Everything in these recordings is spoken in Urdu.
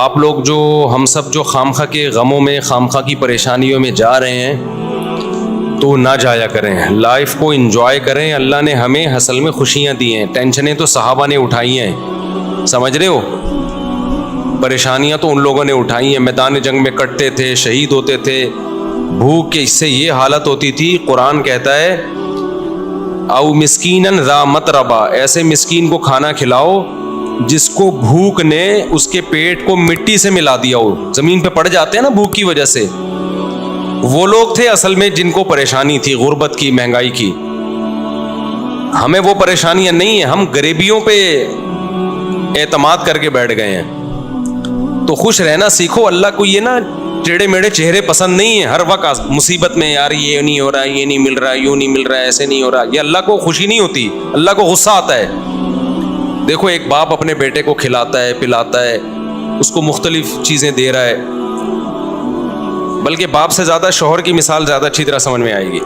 آپ لوگ جو ہم سب جو خامخواہ کے غموں میں خامخواہ کی پریشانیوں میں جا رہے ہیں تو نہ جایا کریں، لائف کو انجوائے کریں۔ اللہ نے ہمیں اصل میں خوشیاں دی ہیں، ٹینشنیں تو صحابہ نے اٹھائی ہیں، سمجھ رہے ہو؟ پریشانیاں تو ان لوگوں نے اٹھائی ہیں، میدان جنگ میں کٹتے تھے، شہید ہوتے تھے، بھوک کے اس سے یہ حالت ہوتی تھی۔ قرآن کہتا ہے او مسکینن ذا متربہ، ایسے مسکین کو کھانا کھلاؤ جس کو بھوک نے اس کے پیٹ کو مٹی سے ملا دیا ہو، زمین پہ پڑ جاتے ہیں نا بھوک کی وجہ سے۔ وہ لوگ تھے اصل میں جن کو پریشانی تھی، غربت کی، مہنگائی کی۔ ہمیں وہ پریشانیاں نہیں ہیں، ہم غریبیوں پہ اعتماد کر کے بیٹھ گئے ہیں۔ تو خوش رہنا سیکھو۔ اللہ کو یہ نا ٹیڑھے میڑھے چہرے پسند نہیں ہیں، ہر وقت مصیبت میں یار یہ نہیں ہو رہا، یہ نہیں مل رہا، یوں نہیں مل رہا، ایسے نہیں ہو رہا، یہ اللہ کو خوشی نہیں ہوتی، اللہ کو غصہ آتا ہے۔ دیکھو ایک باپ اپنے بیٹے کو کھلاتا ہے، پلاتا ہے، اس کو مختلف چیزیں دے رہا ہے، بلکہ باپ سے زیادہ شوہر کی مثال زیادہ اچھی طرح سمجھ میں آئے گی۔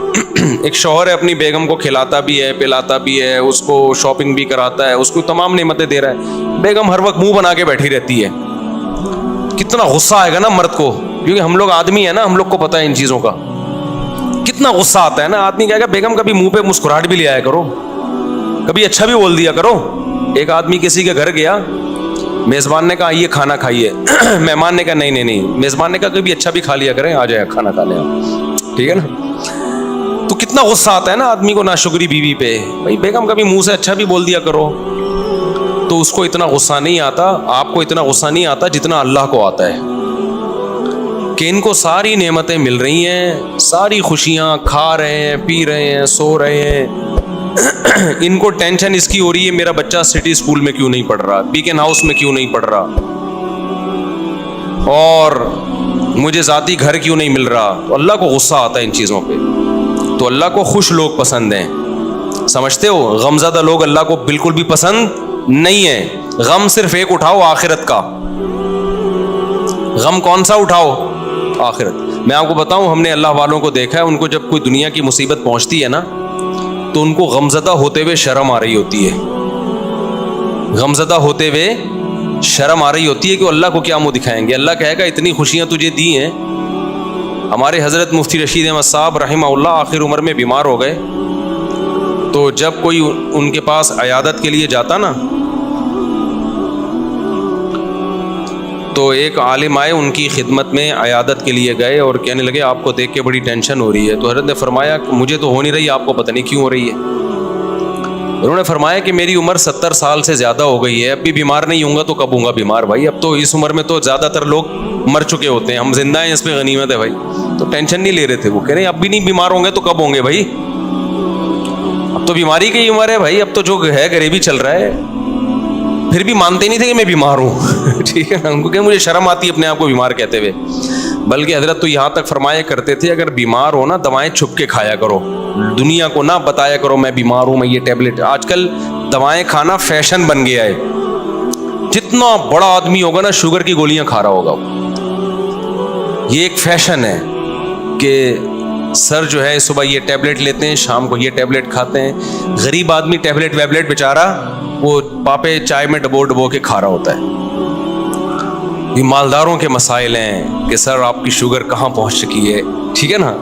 ایک شوہر ہے اپنی بیگم کو کھلاتا بھی ہے، پلاتا بھی ہے، اس کو شاپنگ بھی کراتا ہے، اس کو تمام نعمتیں دے رہا ہے، بیگم ہر وقت منہ بنا کے بیٹھی رہتی ہے۔ کتنا غصہ آئے گا نا مرد کو، کیونکہ ہم لوگ آدمی ہیں نا، ہم لوگ کو پتہ ہے ان چیزوں کا، کتنا غصہ آتا ہے نا۔ آدمی کہے گا بیگم کبھی منہ پہ مسکراہٹ بھی لے آیا کرو، کبھی اچھا بھی بول دیا کرو۔ ایک آدمی کسی کے گھر گیا، میزبان نے کہا یہ کھانا کھائیے، مہمان نے کہا نہیں نہیں نہیں، میزبان نے کہا کبھی اچھا بھی کھا لیا کریں، آ جائے کھانا کھا لیں، ٹھیک ہے نا۔ تو کتنا غصہ آتا ہے نا آدمی کو ناشکری بیوی پہ، بھائی بیگم کبھی منہ سے اچھا بھی بول دیا کرو۔ تو اس کو اتنا غصہ نہیں آتا، آپ کو اتنا غصہ نہیں آتا جتنا اللہ کو آتا ہے، کہ ان کو ساری نعمتیں مل رہی ہیں، ساری خوشیاں کھا رہے ہیں، پی رہے ہیں، سو رہے ہیں، ان کو ٹینشن اس کی ہو رہی ہے میرا بچہ سٹی اسکول میں کیوں نہیں پڑھ رہا، بیکن ہاؤس میں کیوں نہیں پڑھ رہا، اور مجھے ذاتی گھر کیوں نہیں مل رہا۔ تو اللہ کو غصہ آتا ہے ان چیزوں پہ۔ تو اللہ کو خوش لوگ پسند ہیں، سمجھتے ہو؟ غمزدہ لوگ اللہ کو بالکل بھی پسند نہیں ہیں۔ غم صرف ایک اٹھاؤ، آخرت کا۔ غم کون سا اٹھاؤ؟ آخرت۔ میں آپ کو بتاؤں، ہم نے اللہ والوں کو دیکھا ہے، ان کو جب کوئی دنیا کی مصیبت پہنچتی ہے نا تو ان کو غمزدہ ہوتے ہوئے شرم آ رہی ہوتی ہے، غمزدہ ہوتے ہوئے شرم آ رہی ہوتی ہے کہ اللہ کو کیا منہ دکھائیں گے۔ اللہ کہے گا اتنی خوشیاں تجھے دی ہیں۔ ہمارے حضرت مفتی رشید احمد صاحب رحمہ اللہ آخر عمر میں بیمار ہو گئے، تو جب کوئی ان کے پاس عیادت کے لیے جاتا نا تو ایک عالم آئے ان کی خدمت میں، عیادت کے لیے گئے اور کہنے لگے آپ کو دیکھ کے بڑی ٹینشن ہو رہی ہے۔ تو حضرت نے فرمایا کہ مجھے تو ہو نہیں رہی، آپ کو پتہ نہیں کیوں ہو رہی ہے۔ انہوں نے فرمایا کہ میری عمر 70 سال سے زیادہ ہو گئی ہے، اب بھی بیمار نہیں ہوں گا تو کب ہوں گا بیمار بھائی؟ اب تو اس عمر میں تو زیادہ تر لوگ مر چکے ہوتے ہیں، ہم زندہ ہیں، اس پہ غنیمت ہے بھائی۔ تو ٹینشن نہیں لے رہے تھے وہ، کہہ رہے ہیں اب بھی نہیں بیمار ہوں گے تو کب ہوں گے بھائی؟ اب تو بیماری کی عمر ہے بھائی، اب تو جو ہے غریبی چل رہا ہے۔ پھر بھی مانتے نہیں تھے کہ میں بیمار ہوں، ٹھیک ہے نا، ان کو کہ مجھے شرم آتی ہے اپنے آپ کو بیمار کہتے ہوئے۔ بلکہ حضرت تو یہاں تک فرمایا کرتے تھے اگر بیمار ہو نا دوائیں چھپ کے کھایا کرو، دنیا کو نہ بتایا کرو میں بیمار ہوں، میں یہ ٹیبلٹ۔ آج کل دوائیں کھانا فیشن بن گیا ہے، جتنا بڑا آدمی ہوگا نا شوگر کی گولیاں کھا رہا ہوگا۔ یہ ایک فیشن ہے کہ سر جو ہے صبح یہ ٹیبلٹ لیتے ہیں، شام کو یہ ٹیبلٹ کھاتے ہیں۔ غریب آدمی ٹیبلٹ ویبلٹ بیچارہ وہ پاپے چائے میں ڈبو ڈبو کے کھا رہا ہوتا ہے۔ یہ مالداروں کے مسائل ہیں کہ سر آپ کی شوگر کہاں پہنچ چکی ہے، ٹھیک ہے نا۔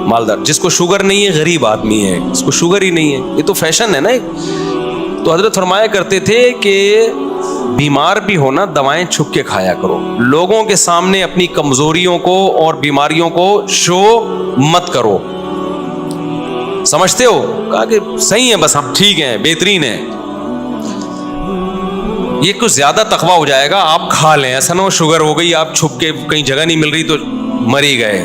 مالدار، جس کو شوگر نہیں ہے غریب آدمی ہے، اس کو شوگر ہی نہیں ہے، یہ تو فیشن ہے نا ایک۔ تو حضرت فرمایا کرتے تھے کہ بیمار بھی ہونا دوائیں چھپ کے کھایا کرو، لوگوں کے سامنے اپنی کمزوریوں کو اور بیماریوں کو شو مت کرو، سمجھتے ہو؟ کہا کہ صحیح ہے، بس ہم ٹھیک ہیں، بہترین ہیں۔ یہ کچھ زیادہ تقویٰ ہو جائے گا، آپ کھا لیں، ایسا نہ ہو شوگر ہو گئی آپ چھپ کے کہیں جگہ نہیں مل رہی تو مر ہی گئے۔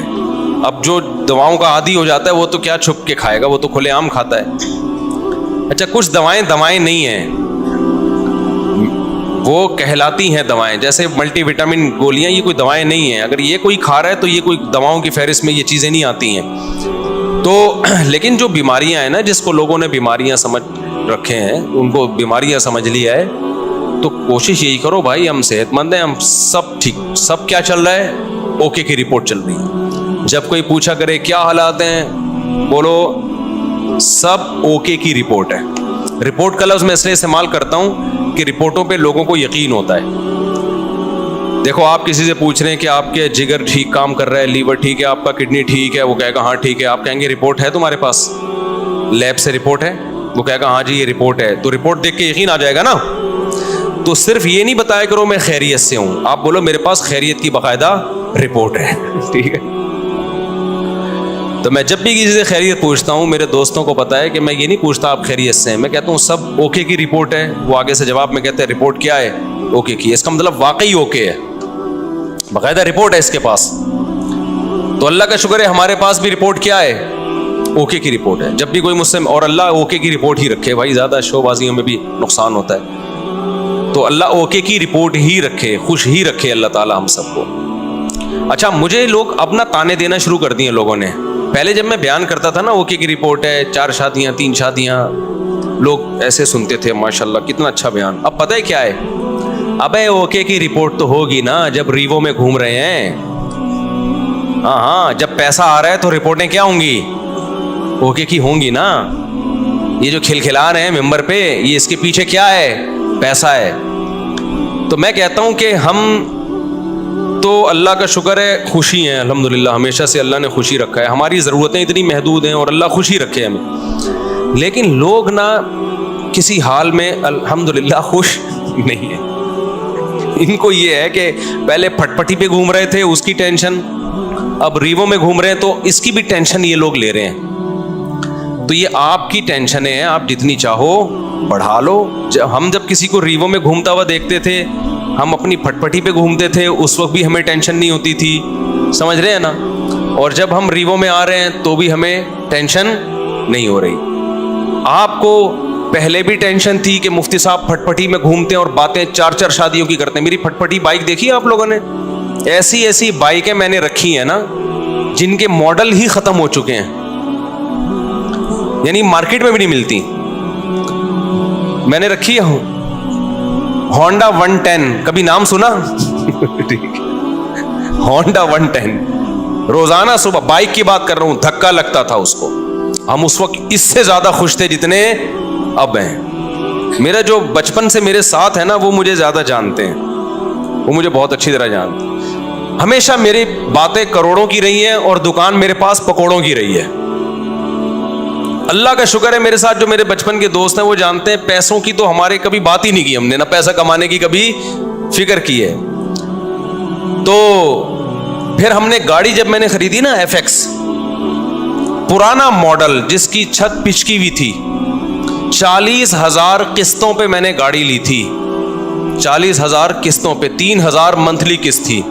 اب جو دواؤں کا عادی ہو جاتا ہے وہ تو کیا چھپ کے کھائے گا، وہ تو کھلے عام کھاتا ہے۔ اچھا کچھ دوائیں نہیں ہیں، وہ کہلاتی ہیں دوائیں، جیسے ملٹی وٹامن گولیاں، یہ کوئی دوائیں نہیں ہیں۔ اگر یہ کوئی کھا رہا ہے تو یہ کوئی دواؤں کی فہرست میں یہ چیزیں نہیں آتی ہیں۔ تو لیکن جو بیماریاں ہیں نا، جس کو لوگوں نے بیماریاں سمجھ رکھے ہیں، ان کو بیماریاں سمجھ لیا ہے، تو کوشش یہی کرو بھائی ہم صحت مند ہیں، ہم سب ٹھیک، سب کیا چل رہا ہے؟ اوکے کی رپورٹ چل رہی ہے۔ جب کوئی پوچھا کرے کیا حالات ہیں، بولو سب اوکے کی رپورٹ ہے۔ رپورٹ کا لفظ میں اس لیے استعمال کرتا ہوں کہ رپورٹوں پہ لوگوں کو یقین ہوتا ہے، دیکھو آپ کسی سے پوچھ رہے ہیں کہ آپ کے جگر ٹھیک کام کر رہا ہے, لیور ٹھیک ہے, آپ کا کڈنی ٹھیک ہے, وہ کہے گا ہاں ٹھیک ہے. آپ کہیں گے رپورٹ ہے تمہارے پاس, لیب سے رپورٹ ہے؟ وہ کہے گا ہاں جی یہ رپورٹ ہے. تو رپورٹ دیکھ کے یقین آ جائے گا نا. تو صرف یہ نہیں بتایا کرو میں خیریت سے ہوں, آپ بولو میرے پاس خیریت کی باقاعدہ رپورٹ ہے. ٹھیک ہے. تو میں جب بھی کسی سے خیریت پوچھتا ہوں, میرے دوستوں کو پتا ہے کہ میں یہ نہیں پوچھتا آپ خیریت سے ہیں, میں کہتا ہوں سب اوکے کی رپورٹ ہے. وہ آگے سے جواب میں کہتے ہیں رپورٹ کیا ہے؟ اوکے کی. اس کا مطلب واقعی اوکے ہے, باقاعدہ رپورٹ ہے اس کے پاس. تو اللہ کا شکر ہے ہمارے پاس بھی رپورٹ کیا ہے؟ اوکے کی رپورٹ ہے. جب بھی کوئی مجھ سے, اور اللہ اوکے کی رپورٹ ہی رکھے بھائی, زیادہ شو بازیوں میں بھی نقصان ہوتا ہے. تو اللہ اوکے کی رپورٹ ہی رکھے, خوش ہی رکھے اللہ تعالیٰ ہم سب کو. اچھا, مجھے لوگ اپنا تانے دینا شروع کر دیے لوگوں نے. پہلے جب میں بیان کرتا تھا نا اوکے کی رپورٹ ہے, 4 شادیاں 3 شادیاں, لوگ ایسے سنتے تھے ماشاءاللہ کتنا اچھا بیان. اب پتہ ہے کیا ہے, ابے اوکے کی رپورٹ تو ہوگی نا جب ریوو میں گھوم رہے ہیں. ہاں, جب پیسہ آ رہا ہے تو رپورٹیں کیا ہوں گی؟ اوکے کی ہوں گی نا. یہ جو کھلکھلا رہے ہیں ممبر پہ, یہ اس کے پیچھے کیا ہے؟ پیسہ ہے. تو میں کہتا ہوں کہ ہم تو اللہ کا شکر ہے خوشی ہیں الحمدللہ, ہمیشہ سے اللہ نے خوشی رکھا ہے. ہماری ضرورتیں اتنی محدود ہیں اور اللہ خوشی رکھے ہمیں. لیکن لوگ نا کسی حال میں الحمدللہ خوش نہیں ہیں. ان کو یہ ہے کہ پہلے پھٹ پٹی پہ گھوم رہے تھے اس کی ٹینشن, اب ریوو میں گھوم رہے ہیں تو اس کی بھی ٹینشن یہ لوگ لے رہے ہیں. تو یہ آپ کی ٹینشنیں ہیں, آپ جتنی چاہو بڑھا لو. ہم جب کسی کو ریوو میں گھومتا ہوا دیکھتے تھے, ہم اپنی پھٹ پٹی پہ گھومتے تھے, اس وقت بھی ہمیں ٹینشن نہیں ہوتی تھی, سمجھ رہے ہیں نا. اور جب ہم ریوو میں آ رہے ہیں تو بھی ہمیں ٹینشن نہیں ہو رہی. آپ کو پہلے بھی ٹینشن تھی کہ مفتی صاحب پھٹ پٹی میں گھومتے ہیں اور باتیں 4 شادیوں کی کرتے ہیں. میری پھٹ پٹی بائک دیکھی آپ لوگوں نے؟ ایسی بائکیں میں نے رکھی ہیں نا جن کے ماڈل ہی ختم ہو چکے ہیں, یعنی مارکیٹ میں بھی نہیں ملتی. میں نے رکھی ہے ہونڈا 110, کبھی نام سنا؟ ہونڈا 110. روزانہ صبح بائک کی بات کر رہا ہوں, دھکا لگتا تھا اس کو. ہم اس وقت اس سے زیادہ خوش تھے جتنے اب ہیں. میرا جو بچپن سے میرے ساتھ ہے نا وہ مجھے زیادہ جانتے ہیں, وہ مجھے بہت اچھی طرح جانتے ہیں. ہمیشہ میری باتیں کروڑوں کی رہی ہیں اور دکان میرے پاس پکوڑوں کی رہی ہے. اللہ کا شکر ہے میرے ساتھ جو میرے بچپن کے دوست ہیں وہ جانتے ہیں پیسوں کی تو ہمارے کبھی بات ہی نہیں کی ہم نے, نہ پیسہ کمانے کی کبھی فکر کی ہے. تو پھر ہم نے گاڑی جب میں نے خریدی نا FX, پرانا ماڈل جس کی چھت پچکی ہوئی تھی, 40,000 قسطوں پہ میں نے گاڑی لی تھی. 40,000 قسطوں پہ, 3,000 منتھلی قسط تھی.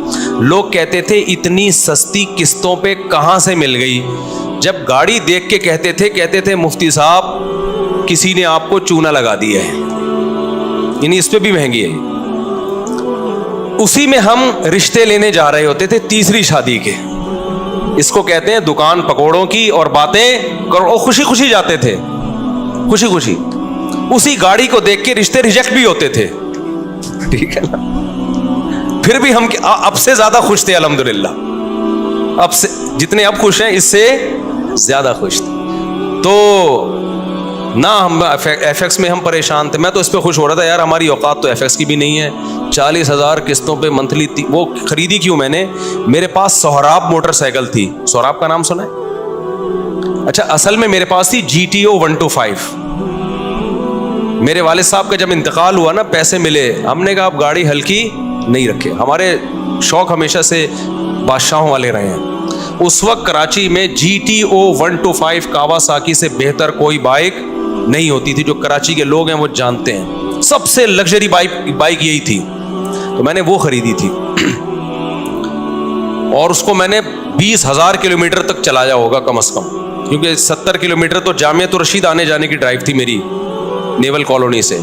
لوگ کہتے تھے اتنی سستی قسطوں پہ کہاں سے مل گئی. جب گاڑی دیکھ کے کہتے تھے مفتی صاحب کسی نے آپ کو چونا لگا دیا ہے, یعنی اس پہ بھی مہنگی ہے. اسی میں ہم رشتے لینے جا رہے ہوتے تھے تیسری شادی کے. اس کو کہتے ہیں دکان پکوڑوں کی اور باتیں کرو. خوشی خوشی جاتے تھے, خوشی خوشی. اسی گاڑی کو دیکھ کے رشتے ریجیکٹ بھی ہوتے تھے, ٹھیک ہے نا. پھر بھی ہم اب سے زیادہ خوش تھے الحمدللہ. اب سے جتنے اب خوش ہیں اس سے زیادہ خوش تھے. تو نہ ہم FX میں ہم پریشان تھے. میں تو اس پہ خوش ہو رہا تھا یار ہماری اوقات تو FX کی بھی نہیں ہے. 40,000 قسطوں پہ منتھلی. وہ خریدی کیوں میں نے, میرے پاس سہراب موٹر سائیکل تھی. سہراب کا نام سنا ہے؟ اچھا, اصل میں میرے پاس تھی GTO 125. میرے والد صاحب کا جب انتقال ہوا نا, پیسے ملے, ہم نے کہا اب گاڑی ہلکی نہیں رکھے. ہمارے شوق ہمیشہ سے بادشاہوں والے رہے ہیں. اس وقت کراچی میں GTO 125 کاواساکی سے بہتر کوئی بائک نہیں ہوتی تھی. جو کراچی کے لوگ ہیں وہ جانتے ہیں, سب سے لگژری بائک یہی تھی. تو میں نے وہ خریدی تھی اور اس کو میں نے 20,000 کلومیٹر تک چلایا ہوگا کم از کم, کیونکہ 70 کلومیٹر تو جامعۃ الرشید آنے جانے کی ڈرائیو تھی میری نیول کالونی سے.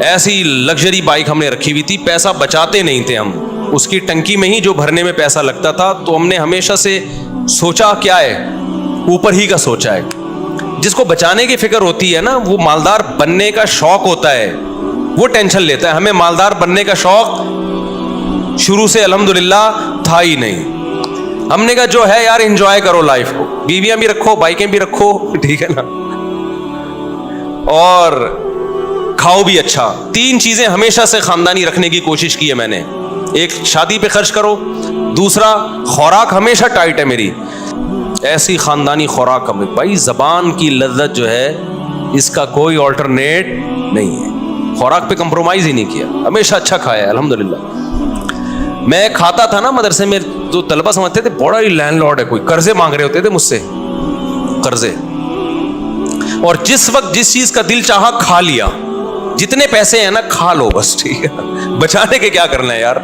ایسی لگژری بائک ہم نے رکھی ہوئی تھی. پیسہ بچاتے نہیں تھے ہم, اس کی ٹنکی میں ہی جو بھرنے میں پیسہ لگتا تھا. تو ہم نے ہمیشہ سے سوچا کیا ہے, اوپر ہی کا سوچا ہے. جس کو بچانے کی فکر ہوتی ہے نا, وہ مالدار بننے کا شوق ہوتا ہے, وہ ٹینشن لیتا ہے. ہمیں مالدار بننے کا شوق شروع سے الحمدللہ تھا ہی نہیں. ہم نے کہا جو ہے یار انجوائے کرو لائف کو, بیویاں بھی رکھو, بائکیں بھی رکھو, ٹھیک ہے نا, اور کھاؤ بھی اچھا. 3 چیزیں ہمیشہ سے خاندانی رکھنے کی کوشش کی ہے میں نے. ایک شادی پہ خرچ کرو, دوسرا خوراک ہمیشہ ٹائٹ ہے میری, ایسی خاندانی خوراک ہمیں. بھائی زبان کی لذت جو ہے اس کا کوئی آلٹرنیٹ نہیں ہے, خوراک پہ کمپرومائز ہی نہیں کیا, ہمیشہ اچھا کھایا ہے الحمدللہ. میں کھاتا تھا نا مدرسے میں, تو طلبہ سمجھتے تھے بڑا ہی لینڈ لارڈ ہے, کوئی قرضے مانگ رہے ہوتے تھے مجھ سے, قرضے. اور جس وقت جس چیز کا دل چاہا کھا لیا, جتنے پیسے ہیں نا کھا لو بس, ٹھیک ہے, بچانے کے کیا کرنا ہے یار.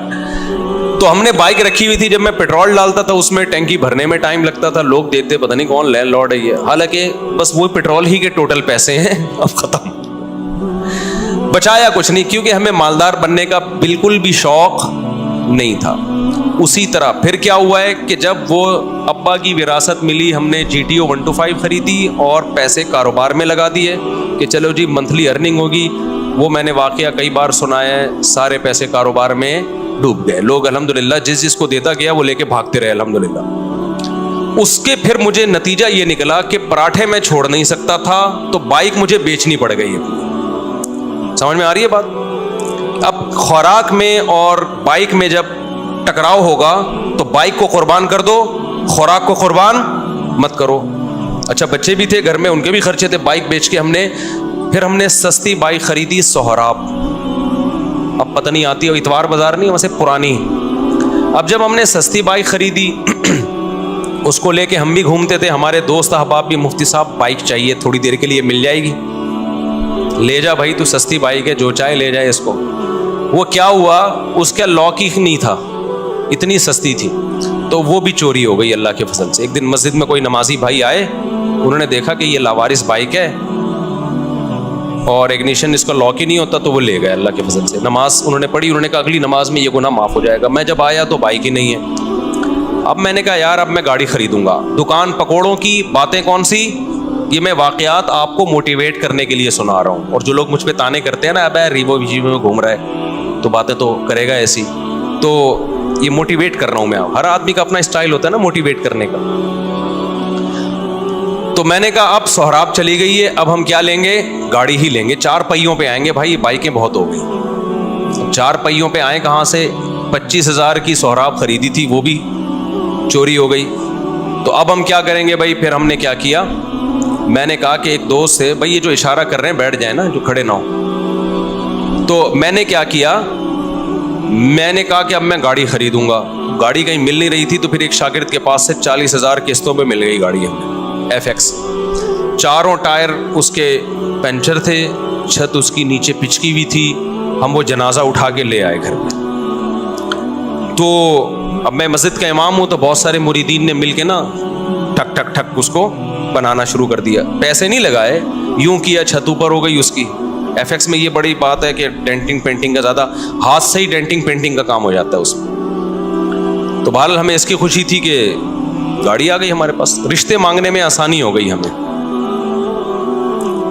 تو ہم نے بائک رکھی ہوئی تھی, جب میں پیٹرول ڈالتا تھا اس میں ٹینکی بھرنے میں ٹائم لگتا تھا, لوگ دیتے پتہ نہیں کون لینڈ لارڈ ہے یہ, حالانکہ بس وہ پیٹرول ہی کے ٹوٹل پیسے ہیں, اب ختم. بچایا کچھ نہیں, کیونکہ ہمیں مالدار بننے کا بالکل بھی شوق نہیں تھا. اسی طرح پھر کیا ہوا ہے کہ جب وہ ابا کی وراثت ملی, ہم نے GTO 125 خریدی اور پیسے کاروبار میں لگا دیے کہ چلو جی منتھلی ارننگ ہوگی. وہ میں نے واقعہ کئی بار سنایا ہے, سارے پیسے کاروبار میں ڈوب گئے. لوگ الحمدللہ جس کو دیتا گیا وہ لے کے بھاگتے رہے الحمدللہ. اس کے پھر مجھے نتیجہ یہ نکلا کہ پراٹھے میں چھوڑ نہیں سکتا تھا, تو بائک مجھے بیچنی پڑ گئی. سمجھ میں آ رہی ہے بات؟ اب خوراک میں اور بائک میں جب ٹکراؤ ہوگا تو بائک کو قربان کر دو, خوراک کو قربان مت کرو. اچھا بچے بھی تھے گھر میں, ان کے بھی خرچے تھے. بائک بیچ کے پھر ہم نے سستی بائک خریدی سہراب, اب پتہ نہیں آتی, اتوار بازار نہیں ویسے پرانی. اب جب ہم نے سستی بائک خریدی اس کو لے کے ہم بھی گھومتے تھے, ہمارے دوست احباب بھی, مفتی صاحب بائک چاہیے تھوڑی دیر کے لیے, مل جائے گی, لے جا بھائی تو سستی بائک ہے, جو چاہے لے جائے اس کو. وہ کیا ہوا, اس کا لاک ہی نہیں تھا, اتنی سستی تھی, تو وہ بھی چوری ہو گئی اللہ کے فضل سے. ایک دن مسجد میں کوئی نمازی بھائی آئے, انہوں نے دیکھا کہ یہ لاوارث بائک ہے اور اگنیشن اس کا لاک ہی نہیں ہوتا, تو وہ لے گئے اللہ کے فضل سے. نماز انہوں نے پڑھی, انہوں نے کہا اگلی نماز میں یہ گناہ معاف ہو جائے گا. میں جب آیا تو بائک ہی نہیں ہے. اب میں نے کہا یار اب میں گاڑی خریدوں گا. دکان پکوڑوں کی باتیں کون سی, یہ میں واقعات آپ کو موٹیویٹ کرنے کے لیے سنا رہا ہوں. اور جو لوگ مجھ پہ تانے کرتے ہیں نا, اب ریوو میں گھوم رہا ہے تو باتیں تو کرے گا ایسی, تو یہ موٹیویٹ کر رہا ہوں میں. ہر آدمی کا اپنا اسٹائل ہوتا ہے نا موٹیویٹ کرنے کا. تو میں نے کہا اب سہراب چلی گئی ہے, اب ہم کیا لیں گے, گاڑی ہی لیں گے, 4 پہیوں پہ آئیں گے. بھائی بائکیں بہت ہو گئی, 4 پہیوں پہ آئیں کہاں سے. 25,000 کی سہراب خریدی تھی, وہ بھی چوری ہو گئی. تو اب ہم کیا کریں گے بھائی. پھر ہم نے کیا کیا, میں نے کہا کہ ایک دوست سے, بھائی یہ جو اشارہ کر رہے ہیں بیٹھ جائیں نا, جو کھڑے نہ ہو. تو میں نے کیا کیا, میں نے کہا کہ اب میں گاڑی خریدوں گا. گاڑی کہیں مل نہیں رہی تھی, تو پھر ایک شاگرد کے پاس سے 40,000 قسطوں پہ مل گئی گاڑی ہمیں, FX. 4 ٹائر اس کے پنچر تھے, چھت اس کی نیچے پچکی ہوئی تھی. ہم وہ جنازہ اٹھا کے لے آئے گھر میں. تو اب میں مسجد کا امام ہوں, تو بہت سارے مریدین نے مل کے نا ٹھک ٹھک ٹھک اس کو بنانا شروع کر دیا. پیسے نہیں لگائے, یوں کیا, چھت اوپر ہو گئی اس کی. FX میں یہ بڑی بات ہے کہ ڈینٹنگ پینٹنگ کا زیادہ, ہاتھ سے ہی ڈینٹنگ پینٹنگ کا کام ہو جاتا ہے اس میں. تو بہرحال ہمیں اس کی خوشی تھی کہ گاڑی آ گئی ہمارے پاس, رشتے مانگنے میں آسانی ہو گئی ہمیں.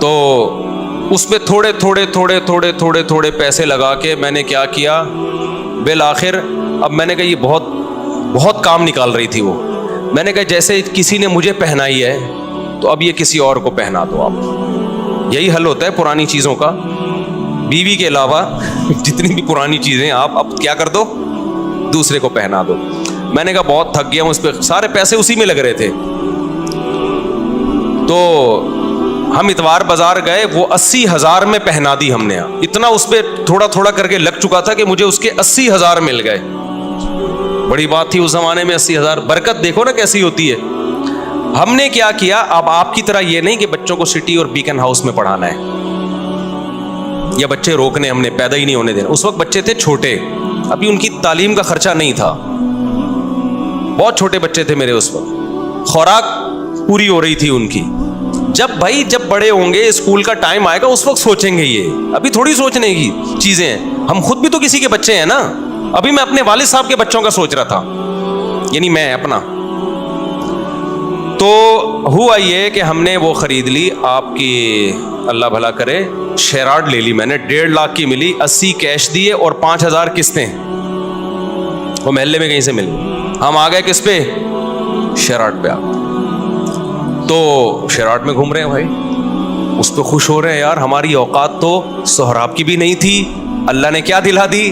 تو اس پہ تھوڑے تھوڑے تھوڑے تھوڑے تھوڑے تھوڑے پیسے لگا کے میں نے کیا کیا, بالآخر اب میں نے کہا یہ بہت بہت کام نکال رہی تھی وہ. میں نے کہا جیسے کسی نے مجھے پہنائی ہے تو اب یہ کسی اور کو پہنا دو آپ. یہی حل ہوتا ہے پرانی چیزوں کا. بیوی کے علاوہ جتنی بھی پرانی چیزیں آپ اب کیا کر دو, دوسرے کو پہنا دو. میں نے کہا بہت تھک گیا ہوں اس پہ, سارے پیسے اسی میں لگ رہے تھے. تو ہم اتوار بازار گئے, وہ 80,000 میں پہنا دی ہم نے. اتنا اس پہ تھوڑا تھوڑا کر کے لگ چکا تھا کہ مجھے اس کے 80,000 مل گئے. بڑی بات تھی اس زمانے میں 80,000. برکت دیکھو نا کیسی ہوتی ہے. ہم نے کیا کیا, اب آپ کی طرح یہ نہیں کہ بچوں کو سٹی اور بیکن ہاؤس میں پڑھانا ہے یا بچے روکنے, ہم نے پیدا ہی نہیں ہونے دینا. اس وقت بچے تھے چھوٹے, ابھی ان کی تعلیم کا خرچہ نہیں تھا, بہت چھوٹے بچے تھے میرے اس وقت. خوراک پوری ہو رہی تھی ان کی. جب بڑے ہوں گے, اسکول کا ٹائم آئے گا, اس وقت سوچیں گے. یہ ابھی تھوڑی سوچنے کی چیزیں ہیں. ہم خود بھی تو کسی کے بچے ہیں نا. ابھی میں اپنے والد صاحب کے بچوں کا سوچ رہا تھا, یعنی میں اپنا. تو ہوا یہ کہ ہم نے وہ خرید لی, آپ کی اللہ بھلا کرے, شیراڈ لے لی میں نے, 1.5 لاکھ کی ملی. 80 کیش دیے اور 5,000 قسطیں وہ محلے میں کہیں سے مل. ہم آ گئے کس پہ, شیراڈ پہ. تو شیراڈ میں گھوم رہے ہیں بھائی, اس پہ خوش ہو رہے ہیں. یار ہماری اوقات تو سہراب کی بھی نہیں تھی, اللہ نے کیا دلا دی,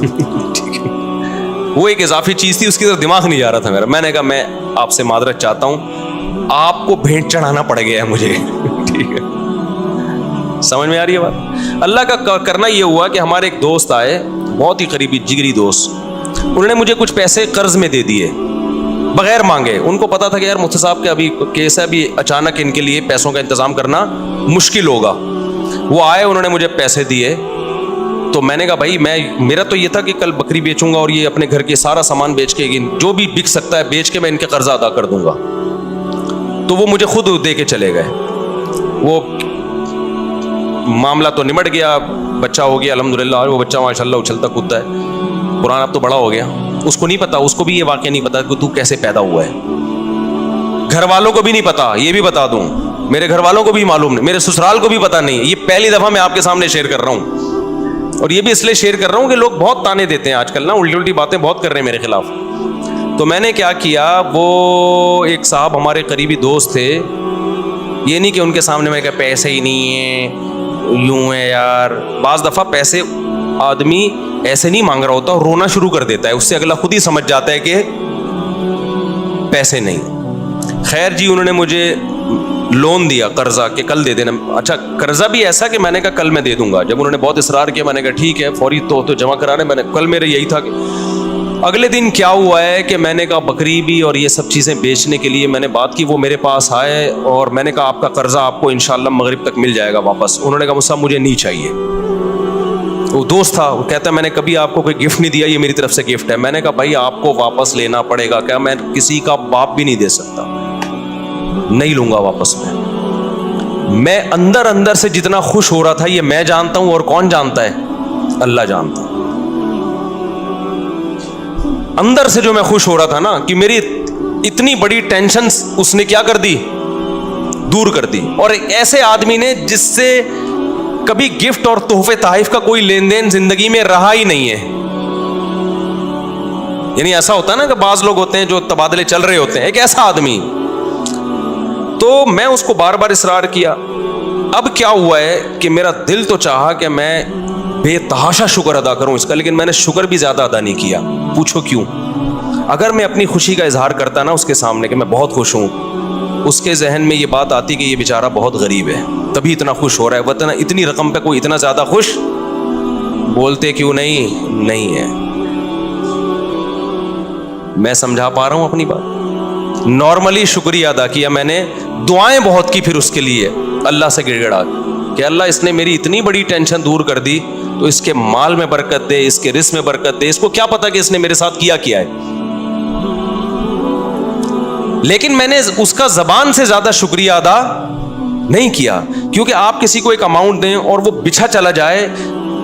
ٹھیک ہے, وہ ایک اضافی چیز تھی, اس کی طرف دماغ نہیں جا رہا تھا میرا. میں نے کہا میں آپ سے معذرت چاہتا ہوں, آپ کو بھیٹ چڑھانا پڑ گیا ہے مجھے. ٹھیک ہے, سمجھ میں آ رہی ہے بات. اللہ کا کرنا یہ ہوا کہ ہمارے ایک دوست آئے, بہت ہی قریبی جگری دوست, انہوں نے مجھے کچھ پیسے قرض میں دے دیے بغیر مانگے. ان کو پتا تھا کہ یار مفتی صاحب کا ابھی کیس ہے, ابھی اچانک ان کے لیے پیسوں کا انتظام کرنا مشکل ہوگا. وہ آئے, انہوں نے مجھے پیسے دیے. تو میں نے کہا بھائی میرا تو یہ تھا کہ کل بکری بیچوں گا اور یہ اپنے گھر کے سارا سامان بیچ کے, جو بھی بک سکتا ہے بیچ کے میں ان کے قرضہ ادا کر دوں گا. تو وہ مجھے خود دے کے چلے گئے. وہ معاملہ تو نمٹ گیا, بچہ ہو گیا الحمدللہ. وہ بچہ ماشاء اللہ اچھلتا کودتا ہے, قرآن اب تو بڑا ہو گیا. اس کو نہیں پتا, اس کو بھی یہ واقعہ نہیں پتا کہ تو کیسے پیدا ہوا ہے. گھر والوں کو بھی نہیں پتا, یہ بھی بتا دوں, میرے گھر والوں کو بھی معلوم نہیں, میرے سسرال کو بھی پتا نہیں. یہ پہلی دفعہ میں آپ کے سامنے شیئر کر رہا ہوں, اور یہ بھی اس لیے شیئر کر رہا ہوں کہ لوگ بہت تانے دیتے ہیں آج کل نا, الٹی الٹی باتیں بہت کر رہے ہیں میرے خلاف. تو میں نے کیا کیا, وہ ایک صاحب ہمارے قریبی دوست تھے. یہ نہیں کہ ان کے سامنے میں کہا پیسے ہی نہیں ہیں, یوں ہے یار. بعض دفعہ پیسے آدمی ایسے نہیں مانگ رہا ہوتا, رونا شروع کر دیتا ہے, اس سے اگلا خود ہی سمجھ جاتا ہے کہ پیسے نہیں. خیر جی, انہوں نے مجھے لون دیا قرضہ کہ کل دے دینا. اچھا, قرضہ بھی ایسا کہ میں نے کہا کل میں دے دوں گا. جب انہوں نے بہت اصرار کیا, میں نے کہا ٹھیک ہے, فوری تو جمع کرانے. میں نے کل میرے یہی تھا کہ اگلے دن کیا ہوا ہے کہ میں نے کہا بکری بھی اور یہ سب چیزیں بیچنے کے لیے میں نے بات کی. وہ میرے پاس آئے اور میں نے کہا آپ کا قرضہ آپ کو انشاءاللہ مغرب تک مل جائے گا واپس. انہوں نے کہا مصعب مجھے نہیں چاہیے. وہ دوست تھا, وہ کہتا ہے میں نے کبھی آپ کو کوئی گفٹ نہیں دیا, یہ میری طرف سے گفٹ ہے. میں نے کہا بھائی آپ کو واپس لینا پڑے گا. کیا میں کسی کا باپ بھی نہیں دے سکتا, نہیں لوں گا واپس. میں اندر اندر سے جتنا خوش ہو رہا تھا یہ میں جانتا ہوں, اور کون جانتا ہے, اللہ جانتا ہے. اندر سے جو میں خوش ہو رہا تھا نا کہ میری اتنی بڑی ٹینشن اس نے کیا کر دی, دور کر دی. اور ایک ایسے آدمی نے جس سے کبھی گفٹ اور تحفے تحائف کا کوئی لین دین زندگی میں رہا ہی نہیں ہے. یعنی ایسا ہوتا ہے نا کہ بعض لوگ ہوتے ہیں جو تبادلے چل رہے ہوتے ہیں, ایک ایسا آدمی. تو میں اس کو بار بار اصرار کیا. اب کیا ہوا ہے کہ میرا دل تو چاہا کہ میں بے تحاشا شکر ادا کروں اس کا, لیکن میں نے شکر بھی زیادہ ادا نہیں کیا. پوچھو کیوں؟ اگر میں اپنی خوشی کا اظہار کرتا نا اس کے سامنے کہ میں بہت خوش ہوں, اس کے ذہن میں یہ بات آتی کہ یہ بیچارہ بہت غریب ہے تبھی اتنا خوش ہو رہا ہے, ورنہ اتنی رقم پہ کوئی اتنا زیادہ خوش بولتے کیوں نہیں ہے. میں سمجھا پا رہا ہوں اپنی بات. نارملی شکریہ ادا کیا میں نے, دعائیں بہت کی پھر اس کے لیے اللہ سے گڑ گڑا کہ اللہ اس نے میری اتنی بڑی ٹینشن دور کر دی, تو اس کے مال میں برکت دے, اس کے رزق میں برکت دے. اس کو کیا پتا کہ اس نے میرے ساتھ کیا ہے, لیکن میں نے اس کا زبان سے زیادہ شکریہ ادا نہیں کیا. کیونکہ آپ کسی کو ایک اماؤنٹ دیں اور وہ بچھا چلا جائے,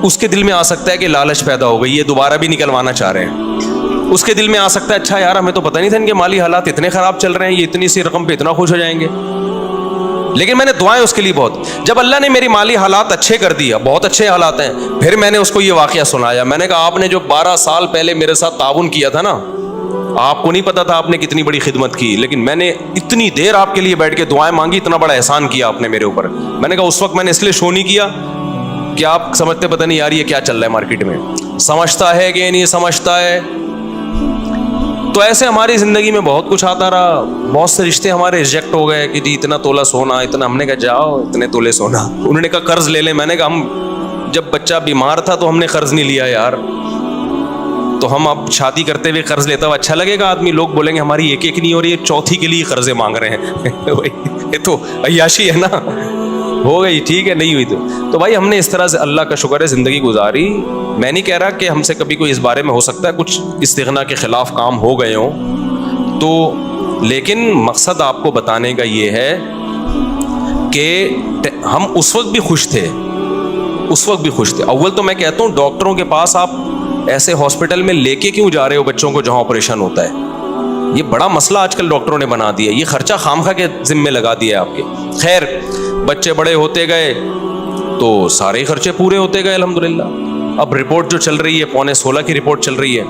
اس کے دل میں آ سکتا ہے کہ لالچ پیدا ہو گئی, یہ دوبارہ بھی نکلوانا چاہ رہے ہیں. اس کے دل میں آ سکتا ہے اچھا یار ہمیں تو پتہ نہیں تھا ان کے مالی حالات اتنے خراب چل رہے ہیں, یہ اتنی سی رقم پہ اتنا خوش ہو جائیں گے. لیکن میں نے دعائیں اس کے لیے بہت. جب اللہ نے میری مالی حالات اچھے کر دیا, بہت اچھے حالات ہیں, پھر میں نے اس کو یہ واقعہ سنایا. میں نے کہا آپ نے جو 12 سال پہلے میرے ساتھ تعاون کیا تھا نا, آپ کو نہیں پتا تھا آپ نے کتنی بڑی خدمت کی, لیکن میں نے اتنی دیر آپ کے لیے بیٹھ کے دعائیں مانگی, اتنا بڑا احسان کیا آپ نے میرے اوپر. میں نے کہا اس وقت میں نے اس لیے شو نہیں کیا کہ آپ سمجھتے پتہ نہیں یار یہ کیا چل رہا ہے مارکیٹ میں, سمجھتا ہے کہ نہیں سمجھتا ہے. تو ایسے ہماری زندگی میں بہت کچھ آتا رہا. بہت سے رشتے ہمارے ریجیکٹ ہو گئے کہ جی اتنا تولہ سونا, اتنا. ہم نے کہا جاؤ اتنے تولے سونا. انہوں نے کہا قرض لے لیں. میں نے کہا ہم جب بچہ بیمار تھا تو ہم نے قرض نہیں لیا یار, تو ہم اب شادی کرتے ہوئے قرض لیتا ہوا اچھا لگے گا آدمی. لوگ بولیں گے ہماری ایک نہیں ہو رہی ہے, چوتھی کے لیے قرضے مانگ رہے ہیں. یہ تو عیاشی ہے نا. ہو گئی ٹھیک ہے, نہیں ہوئی تو بھائی ہم نے اس طرح سے اللہ کا شکر ہے زندگی گزاری. میں نہیں کہہ رہا کہ ہم سے کبھی کوئی اس بارے میں ہو سکتا ہے کچھ استغنا کے خلاف کام ہو گئے ہوں تو, لیکن مقصد آپ کو بتانے کا یہ ہے کہ ہم اس وقت بھی خوش تھے, اول تو میں کہتا ہوں ڈاکٹروں کے پاس آپ ایسے ہاسپٹل میں لے کے کیوں جا رہے ہو بچوں کو جہاں آپریشن ہوتا ہے. یہ بڑا مسئلہ آج کل ڈاکٹروں نے بنا دیا, یہ خرچہ خامخواہ کے ذمے لگا دیا ہے آپ کے. خیر بچے بڑے ہوتے گئے تو سارے خرچے پورے ہوتے گئے الحمدللہ. اب رپورٹ جو چل رہی ہے 15.16 کی رپورٹ چل رہی ہے,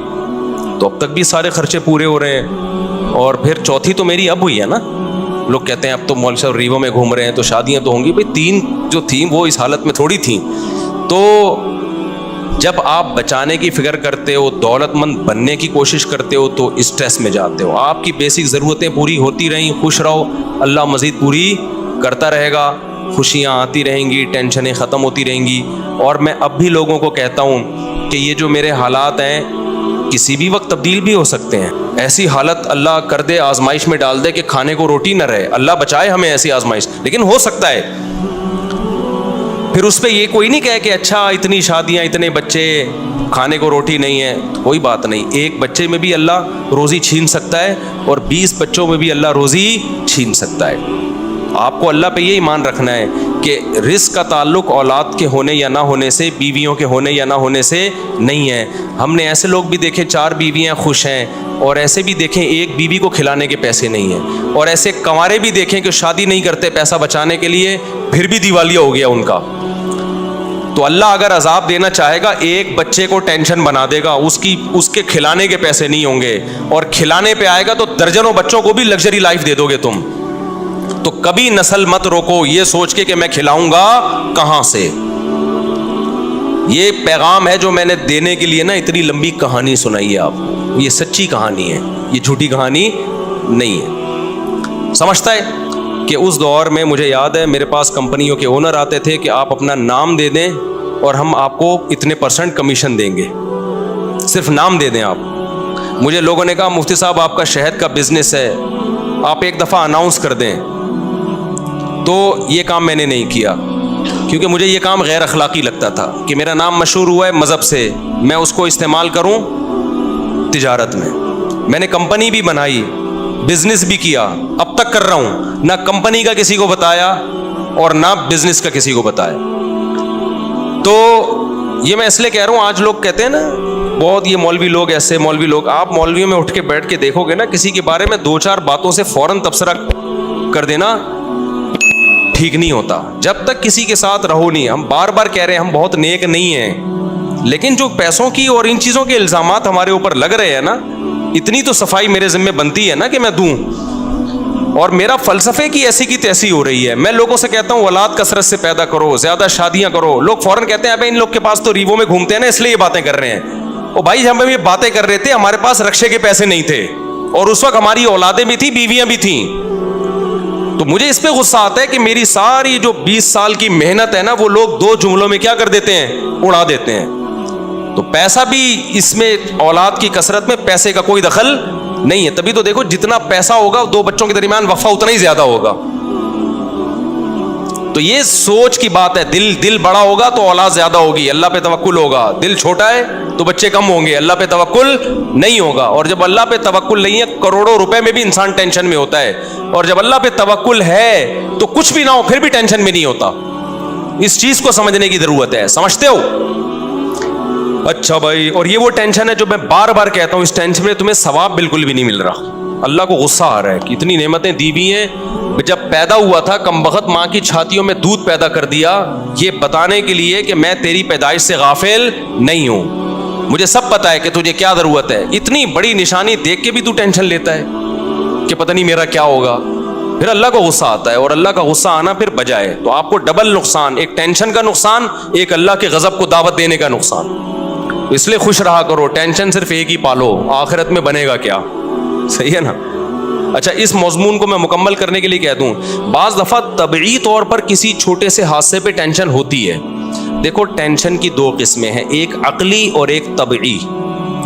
تو اب تک بھی سارے خرچے پورے ہو رہے ہیں. اور پھر چوتھی تو میری اب ہوئی ہے نا. لوگ کہتے ہیں اب تو مول صاحب ریوو میں گھوم رہے ہیں تو شادیاں تو ہوں گی. بھائی 3 جو تھیں وہ اس حالت میں تھوڑی تھیں. تو جب آپ بچانے کی فکر کرتے ہو, دولت مند بننے کی کوشش کرتے ہو, تو اسٹریس میں جاتے ہو. آپ کی بیسک ضرورتیں پوری ہوتی رہیں, خوش رہو, اللہ مزید پوری کرتا رہے گا, خوشیاں آتی رہیں گی, ٹینشنیں ختم ہوتی رہیں گی. اور میں اب بھی لوگوں کو کہتا ہوں کہ یہ جو میرے حالات ہیں کسی بھی وقت تبدیل بھی ہو سکتے ہیں. ایسی حالت اللہ کر دے, آزمائش میں ڈال دے کہ کھانے کو روٹی نہ رہے, اللہ بچائے ہمیں ایسی آزمائش, لیکن ہو سکتا ہے. پھر اس پہ یہ کوئی نہیں کہے کہ اچھا اتنی شادیاں, اتنے بچے, کھانے کو روٹی نہیں ہے. کوئی بات نہیں, ایک بچے میں بھی اللہ روزی چھین سکتا ہے اور 20 بچوں میں بھی اللہ روزی چھین سکتا ہے. آپ کو اللہ پہ یہ ایمان رکھنا ہے کہ رزق کا تعلق اولاد کے ہونے یا نہ ہونے سے, بیویوں کے ہونے یا نہ ہونے سے نہیں ہے. ہم نے ایسے لوگ بھی دیکھے 4 بیویاں خوش ہیں, اور ایسے بھی دیکھیں ایک بیوی کو کھلانے کے پیسے نہیں ہیں, اور ایسے کنوارے بھی دیکھیں کہ شادی نہیں کرتے پیسہ بچانے کے لیے, پھر بھی دیوالیہ ہو گیا ان کا. تو اللہ اگر عذاب دینا چاہے گا, ایک بچے کو ٹینشن بنا دے گا, اس کے کھلانے کے پیسے نہیں ہوں گے, اور کھلانے پہ آئے گا تو درجنوں بچوں کو بھی لگژری لائف دے دو گے تم. تو کبھی نسل مت روکو یہ سوچ کے کہ میں کھلاؤں گا کہاں سے. یہ پیغام ہے جو میں نے دینے کے لیے نا اتنی لمبی کہانی سنائی ہے آپ کو. یہ سچی کہانی ہے, یہ جھوٹی کہانی نہیں ہے. سمجھتا ہے کہ اس دور میں مجھے یاد ہے میرے پاس کمپنیوں کے اونر آتے تھے کہ آپ اپنا نام دے دیں اور ہم آپ کو اتنے % کمیشن دیں گے, صرف نام دے دیں آپ. مجھے لوگوں نے کہا مفتی صاحب آپ کا شہد کا بزنس ہے, آپ ایک دفعہ اناؤنس کر دیں. تو یہ کام میں نے نہیں کیا, کیونکہ مجھے یہ کام غیر اخلاقی لگتا تھا کہ میرا نام مشہور ہوا ہے مذہب سے, میں اس کو استعمال کروں تجارت میں. میں نے کمپنی بھی بنائی, بزنس بھی کیا, اب تک کر رہا ہوں, نہ کمپنی کا کسی کو بتایا اور نہ بزنس کا کسی کو بتایا. تو یہ میں اس لیے کہہ رہا ہوں, آج لوگ کہتے ہیں نا بہت یہ مولوی لوگ ایسے, مولوی لوگ, آپ مولویوں میں اٹھ کے بیٹھ کے دیکھو گے نا, کسی کے بارے میں 2-4 باتوں سے فوراً تبصرہ کر دینا ٹھیک نہیں ہوتا. جب تک کسی کے ساتھ رہو نہیں, ہم بار بار کہہ رہے ہیں ہم بہت نیک نہیں ہیں, لیکن جو پیسوں کی اور ان چیزوں کے الزامات ہمارے اوپر لگ رہے ہیں نا, اتنی تو صفائی میرے ذمہ بنتی ہے نا کہ میں دوں. اور میرا فلسفے کی ایسی کی تیسی ہو رہی ہے. میں لوگوں سے کہتا ہوں اولاد کثرت سے پیدا کرو, زیادہ شادیاں کرو. لوگ فوراً کہتے ہیں ابے ان لوگ کے پاس تو ریوو میں گھومتے ہیں نا اس لیے یہ باتیں کر رہے ہیں. او بھائی ہم یہ باتیں کر رہے تھے, ہمارے پاس رکشے کے پیسے نہیں تھے, اور اس وقت ہماری اولادیں بھی تھیں, بیویاں بھی تھیں. تو مجھے اس پہ غصہ آتا ہے کہ میری ساری جو 20 سال کی محنت ہے نا وہ لوگ 2 جملوں میں کیا کر دیتے ہیں, اڑا دیتے ہیں. تو پیسہ بھی اس میں, اولاد کی کثرت میں پیسے کا کوئی دخل نہیں ہے. تبھی تو دیکھو جتنا پیسہ ہوگا 2 بچوں کے درمیان وقفہ اتنا ہی زیادہ ہوگا. تو یہ سوچ کی بات ہے. دل بڑا ہوگا تو اولاد زیادہ ہوگی, اللہ پہ توکل ہوگا. دل چھوٹا ہے تو بچے کم ہوں گے, اللہ پہ توکل نہیں ہوگا. اور جب اللہ پہ توکل نہیں ہے, کروڑوں روپے میں بھی انسان ٹینشن میں ہوتا ہے, اور جب اللہ پہ توکل ہے تو کچھ بھی نہ ہو پھر بھی ٹینشن میں نہیں ہوتا. اس چیز کو سمجھنے کی ضرورت ہے. سمجھتے ہو؟ اچھا بھائی, اور یہ وہ ٹینشن ہے جو میں بار بار کہتا ہوں, اس ٹینشن میں تمہیں ثواب بالکل بھی نہیں مل رہا. اللہ کو غصہ آ رہا ہے کہ اتنی نعمتیں دی ہوئی ہیں, جب پیدا ہوا تھا کم بخت ماں کی چھاتیوں میں دودھ پیدا کر دیا, یہ بتانے کے لیے کہ میں تیری پیدائش سے غافل نہیں ہوں, مجھے سب پتا ہے کہ تجھے کیا ضرورت ہے. اتنی بڑی نشانی دیکھ کے بھی تو ٹینشن لیتا ہے کہ پتہ نہیں میرا کیا ہوگا. پھر اللہ کو غصہ آتا ہے, اور اللہ کا غصہ آنا پھر بجائے تو آپ کو ڈبل نقصان, ایک ٹینشن کا نقصان, ایک اللہ کے غضب کو دعوت دینے کا نقصان. اس لیے خوش رہا کرو, ٹینشن صرف ایک ہی پالو, آخرت میں بنے گا کیا. صحیح ہے نا. اچھا, اس مضمون کو میں مکمل کرنے کے لیے کہہ دوں, بعض دفعہ طبعی طور پر کسی چھوٹے سے حادثے پہ ٹینشن ہوتی ہے. دیکھو ٹینشن کی 2 قسمیں ہیں, ایک عقلی اور ایک طبعی.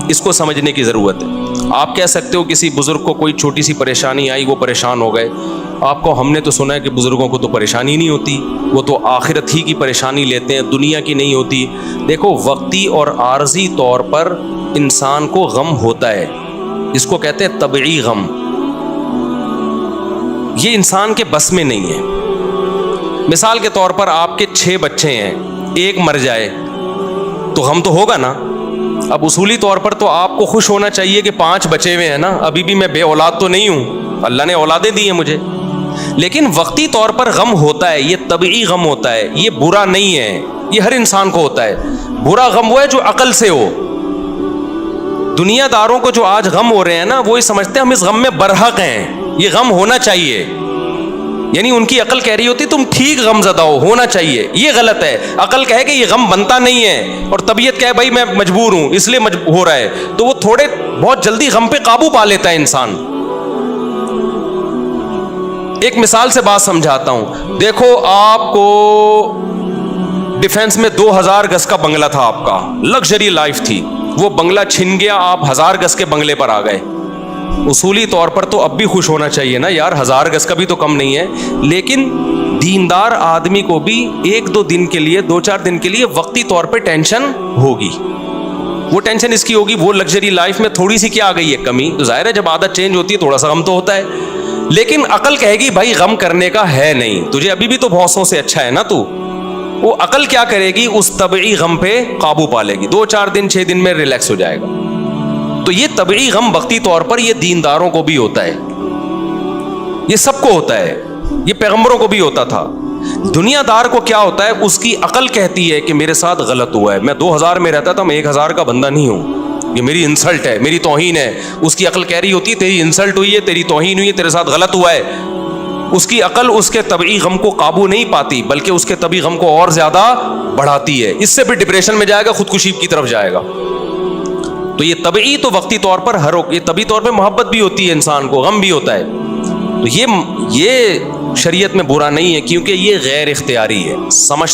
اس کو سمجھنے کی ضرورت ہے. آپ کہہ سکتے ہو کسی بزرگ کو کوئی چھوٹی سی پریشانی آئی, وہ پریشان ہو گئے. آپ کو ہم نے تو سنا ہے کہ بزرگوں کو تو پریشانی نہیں ہوتی, وہ تو آخرت ہی کی پریشانی لیتے ہیں, دنیا کی نہیں ہوتی. دیکھو وقتی اور عارضی طور پر انسان کو غم ہوتا ہے, اس کو کہتے ہیں طبعی غم. یہ انسان کے بس میں نہیں ہے. مثال کے طور پر آپ کے 6 بچے ہیں, ایک مر جائے تو غم تو ہوگا نا. اب اصولی طور پر تو آپ کو خوش ہونا چاہیے کہ 5 بچے ہوئے ہیں نا, ابھی بھی میں بے اولاد تو نہیں ہوں, اللہ نے اولادیں دی ہیں مجھے. لیکن وقتی طور پر غم ہوتا ہے, یہ طبعی غم ہوتا ہے, یہ برا نہیں ہے, یہ ہر انسان کو ہوتا ہے. برا غم وہ ہے جو عقل سے ہو. دنیا داروں کو جو آج غم ہو رہے ہیں نا, وہ یہ سمجھتے ہیں ہم اس غم میں برحق ہیں, یہ غم ہونا چاہیے. یعنی ان کی عقل کہہ رہی ہوتی تم ٹھیک غم زدہ ہو، ہونا چاہیے، یہ غلط ہے. عقل کہے کہ یہ غم بنتا نہیں ہے، اور طبیعت کہے بھائی میں مجبور ہوں اس لیے ہو رہا ہے، تو وہ تھوڑے بہت جلدی غم پہ قابو پا لیتا ہے انسان. ایک مثال سے بات سمجھاتا ہوں. دیکھو آپ کو ڈیفنس میں 2000 گز کا بنگلہ تھا، آپ کا لگژری لائف تھی، وہ بنگلہ چھن گیا، آپ 1000 گز کے بنگلے پر آ گئے. اصولی طور پر تو اب بھی خوش ہونا چاہیے نا یار، 1000 گز کا بھی تو کم نہیں ہے. لیکن دیندار آدمی کو بھی 1-2 دن کے لیے، 2-4 دن کے لیے وقتی طور پہ ٹینشن ہوگی. وہ ٹینشن اس کی ہوگی، وہ لگژری لائف میں تھوڑی سی کیا آ گئی ہے کمی، تو ظاہر ہے جب عادت چینج ہوتی ہے تھوڑا سا غم تو ہوتا ہے. لیکن عقل کہے گی بھائی غم کرنے کا ہے نہیں، تجھے ابھی بھی تو بہت سے اچھا ہے نا تو. وہ عقل کیا کرے گی، اس طبعی غم پہ قابو پا لے گی، 2-4 دن 6 دن میں ریلیکس ہو جائے گا. تو یہ طبعی غم وقتی طور پر یہ دینداروں کو بھی ہوتا ہے، یہ سب کو ہوتا ہے، یہ پیغمبروں کو بھی ہوتا تھا. دنیا دار کو کیا ہوتا ہے، اس کی عقل کہتی ہے کہ میرے ساتھ غلط ہوا ہے، میں 2000 میں رہتا تھا، میں 1000 کا بندہ نہیں ہوں، یہ میری انسلٹ ہے، میری توہین ہے. اس کی عقل کہہ رہی ہوتی ہے تیری انسلٹ ہوئی ہے، تیری توہین ہوئی ہے، تیرے ساتھ غلط ہوا ہے. اس کی عقل اس کے طبعی غم کو قابو نہیں پاتی، بلکہ اس کے طبعی غم کو اور زیادہ بڑھاتی ہے. اس سے بھی ڈپریشن میں جائے گا، خودکشی کی طرف جائے گا. تو یہ طبعی تو وقتی طور پر یہ طبعی طور پہ محبت بھی ہوتی ہے انسان کو، غم بھی ہوتا ہے. تو یہ شریعت میں برا نہیں ہے، کیونکہ یہ غیر اختیاری ہے. سمجھ